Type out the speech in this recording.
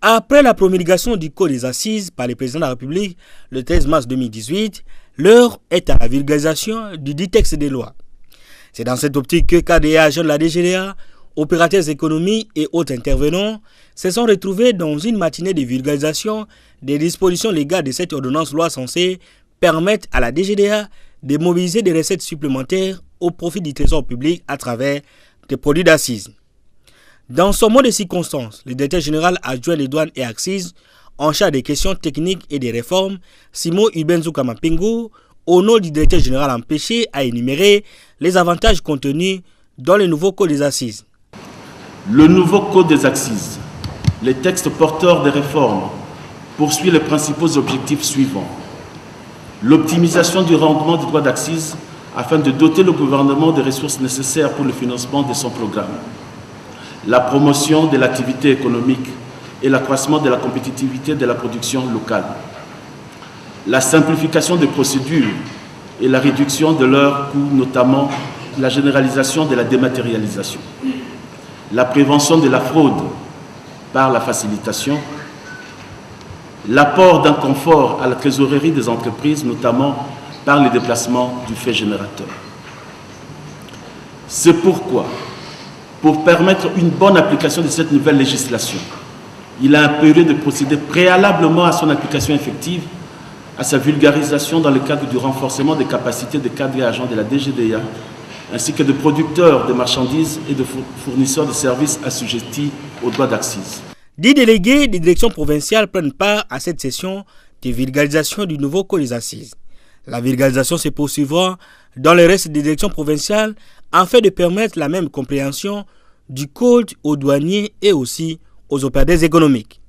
Après la promulgation du Code des assises par le président de la République le 13 mars 2018, l'heure est à la vulgarisation du dit texte de loi. C'est dans cette optique que KDA, agents de la DGDA, opérateurs économiques et autres intervenants se sont retrouvés dans une matinée de vulgarisation des dispositions légales de cette ordonnance loi censée permettre à la DGDA de mobiliser des recettes supplémentaires au profit du trésor public à travers des produits d'assises. Dans son mot de circonstance, le directeur général adjoint des douanes et axes en charge des questions techniques et des réformes, Simo Ibenzuka Mapingu, au nom du directeur général empêché, a énuméré les avantages contenus dans le nouveau code des assises. Le nouveau code des assises, les textes porteurs des réformes, poursuit les principaux objectifs suivants. L'optimisation du rendement du droit d'accise afin de doter le gouvernement des ressources nécessaires pour le financement de son programme. La promotion de l'activité économique et l'accroissement de la compétitivité de la production locale. La simplification des procédures et la réduction de leurs coûts, notamment la généralisation de la dématérialisation. La prévention de la fraude par la facilitation. L'apport d'un confort à la trésorerie des entreprises, notamment par le déplacement du fait générateur. C'est pourquoi, pour permettre une bonne application de cette nouvelle législation, il est impérieux de procéder préalablement à son application effective, à sa vulgarisation dans le cadre du renforcement des capacités des cadres et agents de la DGDA, ainsi que de producteurs de marchandises et de fournisseurs de services assujettis aux droits d'accise. 10 délégués des directions provinciales prennent part à cette session de vulgarisation du nouveau code des assises. La vulgarisation se poursuivra dans le reste des directions provinciales afin de permettre la même compréhension du code aux douaniers et aussi aux opérateurs économiques.